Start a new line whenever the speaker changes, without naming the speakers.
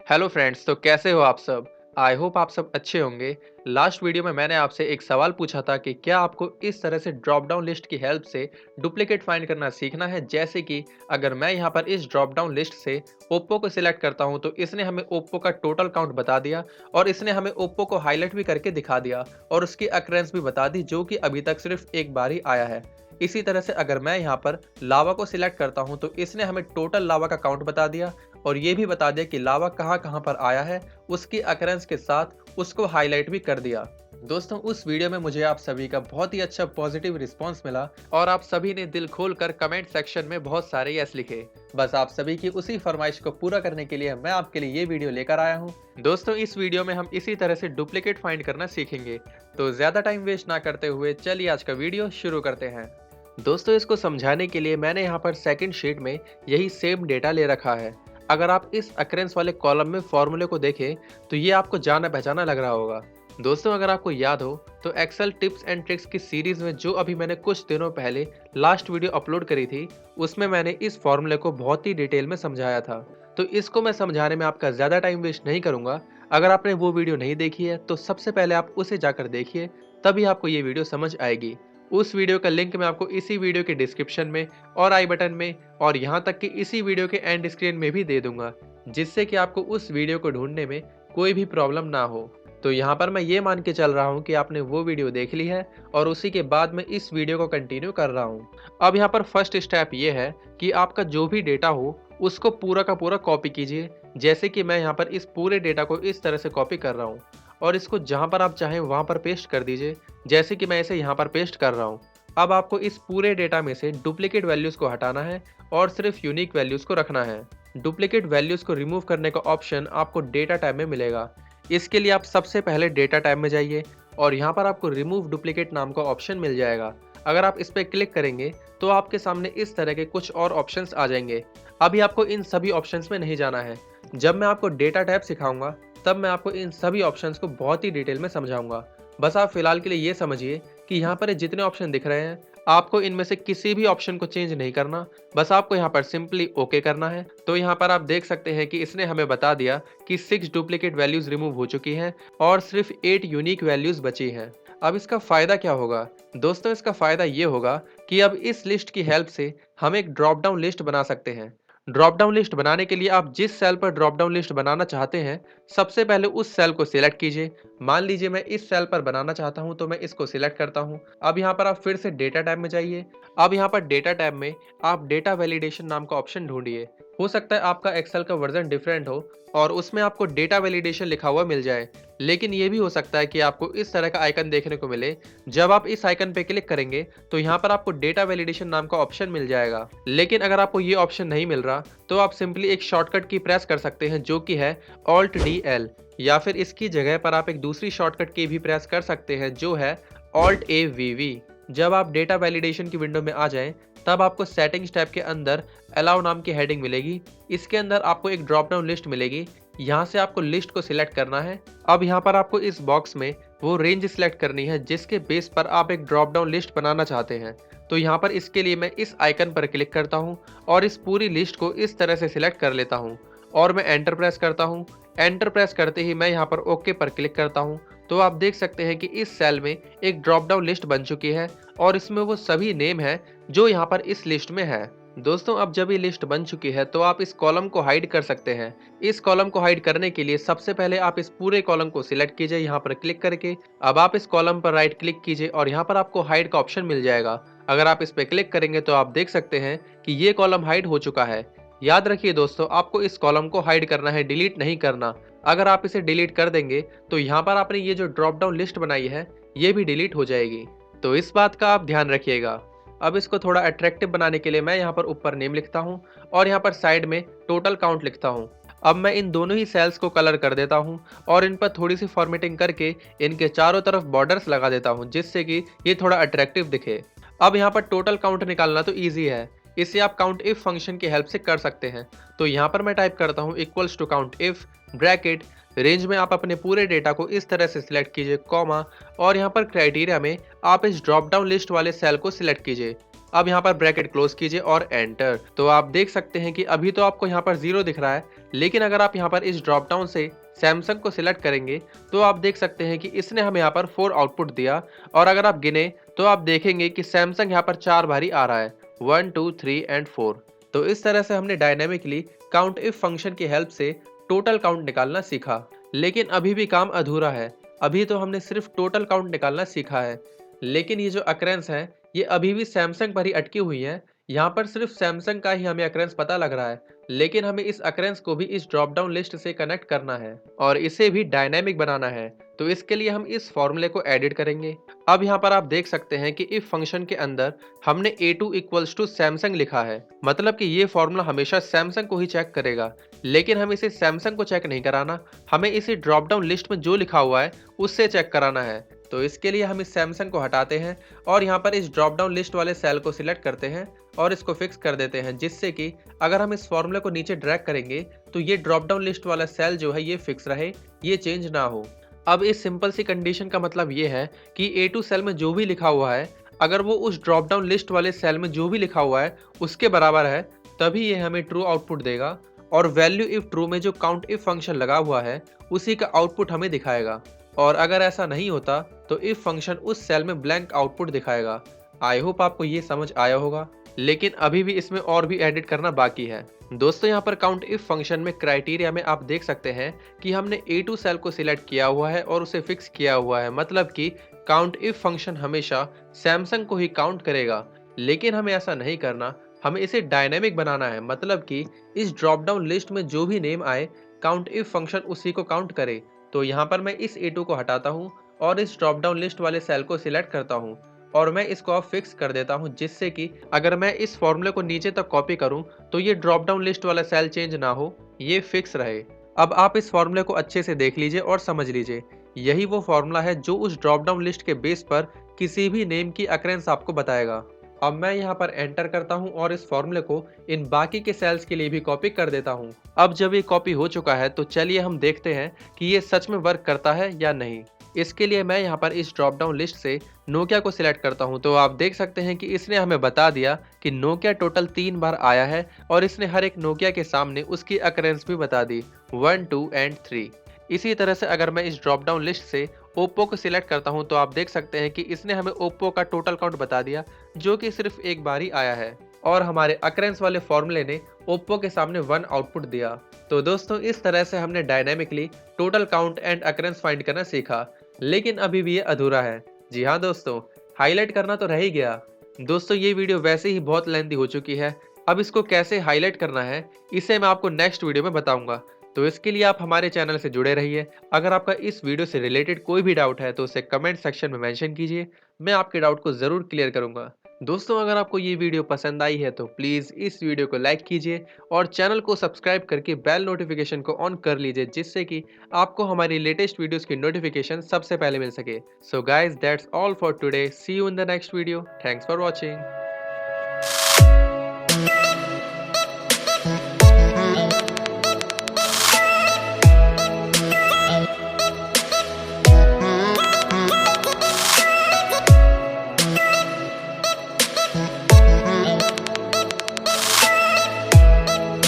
Hello friends, तो कैसे हो आप सब। आई होप आप सब अच्छे होंगे। लास्ट वीडियो में मैंने आपसे एक सवाल पूछा था कि क्या आपको इस तरह से ड्रॉप डाउन लिस्ट की हेल्प से डुप्लीकेट फाइंड करना सीखना है। जैसे कि अगर मैं यहाँ पर इस ड्रॉप डाउन लिस्ट से ओप्पो को सिलेक्ट करता हूँ तो इसने हमें ओप्पो का टोटल काउंट बता दिया और इसने हमें ओप्पो को हाईलाइट भी करके दिखा दिया और उसकी अक्रेंस भी बता दी जो कि अभी तक सिर्फ एक बार ही आया है। इसी तरह से अगर मैं यहाँ पर लावा को सिलेक्ट करता हूँ तो इसने हमें टोटल लावा का काउंट बता दिया और ये भी बता दिया कि लावा कहाँ कहाँ पर आया है, उसकी अकरेंस के साथ उसको हाईलाइट भी कर दिया। दोस्तों, उस वीडियो में मुझे आप सभी का बहुत ही अच्छा पॉजिटिव रिस्पांस मिला और आप सभी ने दिल खोलकर कमेंट सेक्शन में बहुत सारे यस लिखे। बस आप सभी की उसी फरमाइश को पूरा करने के लिए मैं आपके लिए ये वीडियो लेकर आया हूँ। दोस्तों, इस वीडियो में हम इसी तरह से डुप्लीकेट फाइंड करना सीखेंगे, तो ज्यादा टाइम वेस्ट ना करते हुए चलिए आज का वीडियो शुरू करते हैं। दोस्तों, इसको समझाने के लिए मैंने यहाँ पर सेकंड शीट में यही सेम डेटा ले रखा है। अगर आप इस अक्रेंस वाले कॉलम में फॉर्मूले को देखें तो ये आपको जाना पहचाना लग रहा होगा। दोस्तों, अगर आपको याद हो तो एक्सेल टिप्स एंड ट्रिक्स की सीरीज में जो अभी मैंने कुछ दिनों पहले लास्ट वीडियो अपलोड करी थी उसमें मैंने इस फॉर्मूले को बहुत ही डिटेल में समझाया था। तो इसको मैं समझाने में आपका ज़्यादा टाइम वेस्ट नहीं करूँगा। अगर आपने वो वीडियो नहीं देखी है तो सबसे पहले आप उसे जाकर देखिए, तभी आपको ये वीडियो समझ आएगी। उस वीडियो का लिंक मैं आपको इसी वीडियो के डिस्क्रिप्शन में और आई बटन में और यहाँ तक कि इसी वीडियो के एंड स्क्रीन में भी दे दूंगा, जिससे कि आपको उस वीडियो को ढूंढने में कोई भी प्रॉब्लम ना हो। तो यहाँ पर मैं ये मान के चल रहा हूँ कि आपने वो वीडियो देख ली है और उसी के बाद मैं इस वीडियो को कंटिन्यू कर रहा हूँ। अब यहाँ पर फर्स्ट स्टेप ये है कि आपका जो भी डेटा हो उसको पूरा का पूरा कॉपी कीजिए। जैसे कि मैं यहाँ पर इस पूरे डेटा को इस तरह से कॉपी कर रहा हूँ और इसको जहाँ पर आप चाहें वहाँ पर पेस्ट कर दीजिए, जैसे कि मैं इसे यहाँ पर पेस्ट कर रहा हूँ। अब आपको इस पूरे डेटा में से डुप्लीकेट वैल्यूज़ को हटाना है और सिर्फ यूनिक वैल्यूज़ को रखना है। डुप्लीकेट वैल्यूज़ को रिमूव करने का ऑप्शन आपको डेटा टैब में मिलेगा। इसके लिए आप सबसे पहले डेटा टैब में जाइए और यहाँ पर आपको रिमूव डुप्लीकेट नाम का ऑप्शन मिल जाएगा। अगर आप इस पर क्लिक करेंगे तो आपके सामने इस तरह के कुछ और ऑप्शंस आ जाएंगे। अभी आपको इन सभी ऑप्शंस में नहीं जाना है। जब मैं आपको डेटा टैब सिखाऊंगा तब मैं आपको इन सभी ऑप्शंस को बहुत ही डिटेल में समझाऊंगा। बस आप फिलहाल के लिए ये समझिए कि यहाँ पर ये जितने ऑप्शन दिख रहे हैं आपको इनमें से किसी भी ऑप्शन को चेंज नहीं करना। बस आपको यहाँ पर सिंपली ओके करना है। तो यहाँ पर आप देख सकते हैं कि इसने हमें बता दिया कि 6 डुप्लीकेट वैल्यूज रिमूव हो चुकी हैं और सिर्फ 8 यूनिक वैल्यूज बची हैं। अब इसका फायदा क्या होगा? दोस्तों, इसका फायदा ये होगा कि अब इस लिस्ट की हेल्प से हम एक ड्रॉप डाउन लिस्ट बना सकते हैं। ड्रॉप डाउन लिस्ट बनाने के लिए आप जिस सेल पर ड्रॉप डाउन लिस्ट बनाना चाहते हैं सबसे पहले उस सेल को सिलेक्ट कीजिए। मान लीजिए मैं इस सेल पर बनाना चाहता हूं तो मैं इसको सिलेक्ट करता हूं। अब यहां पर आप फिर से डेटा टैब में जाइए। अब यहां पर डेटा टैब में आप डेटा वैलिडेशन नाम का ऑप्शन ढूंढिए। हो सकता है आपका एक्सेल का वर्जन डिफरेंट हो और उसमें आपको डेटा वैलिडेशन लिखा हुआ मिल जाए, लेकिन ये भी हो सकता है कि आपको इस तरह का आइकन देखने को मिले। जब आप इस आइकन पे क्लिक करेंगे तो यहाँ पर आपको डेटा वैलिडेशन नाम का ऑप्शन मिल जाएगा। लेकिन अगर आपको ये ऑप्शन नहीं मिल रहा तो आप सिंपली एक शॉर्टकट की प्रेस कर सकते हैं जो कि है Alt+DL, या फिर इसकी जगह पर आप एक दूसरी शॉर्टकट की भी प्रेस कर सकते हैं जो है Alt+AVV। जब आप डेटा वैलिडेशन की विंडो में आ जाएं तब आपको सेटिंग्स टैब के अंदर अलाउ नाम की हेडिंग मिलेगी। इसके अंदर आपको एक ड्रॉप डाउन लिस्ट मिलेगी। यहाँ से आपको लिस्ट को सिलेक्ट करना है। अब यहाँ पर आपको इस बॉक्स में वो रेंज सिलेक्ट करनी है जिसके बेस पर आप एक ड्रॉप डाउन लिस्ट बनाना चाहते हैं। तो यहाँ पर इसके लिए मैं इस आइकन पर क्लिक करता हूँ और इस पूरी लिस्ट को इस तरह से सिलेक्ट कर लेता हूँ और मैं एंटर प्रेस करता हूँ। एंटर प्रेस करते ही मैं यहाँ पर ओके पर क्लिक करता हूँ। तो आप देख सकते हैं कि इस सेल में एक ड्रॉप डाउन लिस्ट बन चुकी है और इसमें वो सभी नेम है जो यहाँ पर इस लिस्ट में है। दोस्तों, अब जब ये लिस्ट बन चुकी है तो आप इस कॉलम को हाइड कर सकते हैं। इस कॉलम को हाइड करने के लिए सबसे पहले आप इस पूरे कॉलम को सिलेक्ट कीजिए यहाँ पर क्लिक करके। अब आप इस कॉलम पर राइट क्लिक कीजिए और यहाँ पर आपको हाइड का ऑप्शन मिल जाएगा। अगर आप इस पर क्लिक करेंगे तो आप देख सकते हैं कि ये कॉलम हाइड हो चुका है। याद रखिए दोस्तों, आपको इस कॉलम को हाइड करना है, डिलीट नहीं करना। अगर आप इसे डिलीट कर देंगे तो यहाँ पर आपने ये जो ड्रॉप डाउन लिस्ट बनाई है ये भी डिलीट हो जाएगी। तो इस बात का आप ध्यान रखिएगा। अब इसको थोड़ा अट्रैक्टिव बनाने के लिए मैं यहाँ पर ऊपर नेम लिखता हूँ और यहाँ पर साइड में टोटल काउंट लिखता हूँ। अब मैं इन दोनों ही सेल्स को कलर कर देता हूँ और इन पर थोड़ी सी फॉर्मेटिंग करके इनके चारों तरफ बॉर्डर्स लगा देता हूँ जिससे कि ये थोड़ा अट्रैक्टिव दिखे। अब यहाँ पर टोटल काउंट निकालना तो ईजी है। इसे आप काउंट इफ फंक्शन की हेल्प से कर सकते हैं। तो यहाँ पर मैं टाइप करता हूँ equals to count if bracket range में आप अपने पूरे डेटा को इस तरह से सिलेक्ट कीजिए, कॉमा, और यहाँ पर क्राइटेरिया में आप इस ड्रॉप डाउन लिस्ट वाले सेल को सिलेक्ट कीजिए। अब यहाँ पर ब्रैकेट क्लोज कीजिए और एंटर। तो आप देख सकते हैं कि अभी तो आपको यहाँ पर 0 दिख रहा है, लेकिन अगर आप यहाँ पर इस ड्रॉप डाउन से सैमसंग को सिलेक्ट करेंगे तो आप देख सकते हैं कि इसने हमें यहाँ पर 4 आउटपुट दिया। और अगर आप गिने तो आप देखेंगे कि सैमसंग यहाँ पर 4 बारी आ रहा है, 1 2 3 एंड 4। तो इस तरह से हमने डायनेमिकली काउंट इफ फंक्शन की हेल्प से टोटल काउंट निकालना सीखा। लेकिन अभी भी काम अधूरा है। अभी तो हमने सिर्फ टोटल काउंट निकालना सीखा है, लेकिन ये जो अक्रेंस है ये अभी भी सैमसंग पर ही अटकी हुई है। यहाँ पर सिर्फ सैमसंग का ही हमें अक्रेंस पता लग रहा है, लेकिन हमें इस अक्रेंस को भी इस ड्रॉप डाउन लिस्ट से कनेक्ट करना है और इसे भी डायनेमिक बनाना है। तो इसके लिए हम इस फॉर्मूले को एडिट करेंगे। अब यहाँ पर आप देख सकते हैं कि इफ फंक्शन के अंदर हमने a2 इक्वल्स टू सैमसंग लिखा है, मतलब कि ये फॉर्मूला हमेशा सैमसंग को ही चेक करेगा। लेकिन हम इसे सैमसंग को चेक नहीं कराना, हमें इसे ड्रॉप डाउन लिस्ट में जो लिखा हुआ है उससे चेक कराना है। तो इसके लिए हम इस सैमसंग को हटाते हैं और यहाँ पर इस ड्रॉप डाउन लिस्ट वाले सेल को सिलेक्ट करते हैं और इसको फिक्स कर देते हैं, जिससे कि अगर हम इस फॉर्मूले को नीचे ड्रैग करेंगे तो ये ड्रॉप डाउन लिस्ट वाला सेल जो है ये फिक्स रहे, ये चेंज ना हो। अब इस सिंपल सी कंडीशन का मतलब ये है कि A2 सेल में जो भी लिखा हुआ है, अगर वो उस ड्रॉप डाउन लिस्ट वाले सेल में जो भी लिखा हुआ है उसके बराबर है, तभी ये हमें ट्रू आउटपुट देगा। और वैल्यू इफ ट्रू में जो काउंट इफ फंक्शन लगा हुआ है उसी का आउटपुट हमें दिखाएगा। और अगर ऐसा नहीं होता तो इफ फंक्शन उस सेल में ब्लैंक आउटपुट दिखाएगा। आई होप आपको ये समझ आया होगा, लेकिन अभी भी इसमें और भी एडिट करना बाकी है। दोस्तों यहाँ पर काउंट इफ फंक्शन में क्राइटेरिया में आप देख सकते हैं कि हमने A2 सेल को सिलेक्ट किया हुआ है और उसे फिक्स किया हुआ है, मतलब कि काउंट इफ फंक्शन हमेशा सैमसंग को ही काउंट करेगा। लेकिन हमें ऐसा नहीं करना, हमें इसे डायनेमिक बनाना है, मतलब कि इस ड्रॉप डाउन लिस्ट में जो भी नेम आए काउंट इफ फंक्शन उसी को काउंट करे। तो यहाँ पर मैं इस A2 को हटाता हूँ और इस ड्रॉप डाउन लिस्ट वाले सेल को सिलेक्ट करता हूँ और मैं इसको अब फिक्स कर देता हूँ, जिससे कि अगर मैं इस फॉर्मूले को नीचे तक कॉपी करूँ तो ये ड्रॉप डाउन लिस्ट वाला सेल चेंज ना हो, ये फिक्स रहे। अब आप इस फॉर्मूले को अच्छे से देख लीजिए और समझ लीजिए, यही वो फॉर्मूला है जो उस ड्रॉप डाउन लिस्ट के बेस पर किसी भी नेम की अक्रेंस आपको बताएगा। अब मैं यहाँ पर एंटर करता हूँ और इस फॉर्मूले को इन बाकी के सेल्स के लिए भी कॉपी कर देता हूँ। अब जब ये कॉपी हो चुका है तो चलिए हम देखते हैं कि ये सच में वर्क करता है या नहीं। इसके लिए मैं यहाँ पर इस ड्रॉप डाउन लिस्ट से नोकिया को सिलेक्ट करता हूँ। तो आप देख सकते हैं कि इसने हमें बता दिया कि नोकिया टोटल 3 बार आया है और इसने हर एक नोकिया के सामने उसकी अकरेंस भी बता दी, 1 2 एंड 3। इसी तरह से अगर मैं इस ड्रॉप डाउन लिस्ट से ओप्पो को सिलेक्ट करता हूं तो आप देख सकते हैं कि इसने हमें ओप्पो का टोटल काउंट बता दिया, जो कि सिर्फ एक बार ही आया है। और हमारे अकरेंस वाले फॉर्मूले ने ओप्पो के सामने 1 आउटपुट दिया। तो दोस्तों इस तरह से हमने dynamically total count and occurrence find करना सीखा, लेकिन अभी भी ये अधूरा है। जी हाँ दोस्तों, हाईलाइट करना तो रह ही गया। दोस्तों ये वीडियो वैसे ही बहुत लेंथी हो चुकी है, अब इसको कैसे हाईलाइट करना है इसे मैं आपको नेक्स्ट वीडियो में बताऊंगा। तो इसके लिए आप हमारे चैनल से जुड़े रहिए। अगर आपका इस वीडियो से रिलेटेड कोई भी डाउट है तो उसे कमेंट सेक्शन में मेंशन कीजिए, मैं आपके डाउट को ज़रूर क्लियर करूंगा। दोस्तों अगर आपको ये वीडियो पसंद आई है तो प्लीज़ इस वीडियो को लाइक कीजिए और चैनल को सब्सक्राइब करके बेल नोटिफिकेशन को ऑन कर लीजिए, जिससे कि आपको हमारी लेटेस्ट वीडियोस की नोटिफिकेशन सबसे पहले मिल सके। So guys that's all for today, see you in the next video, thanks for watching.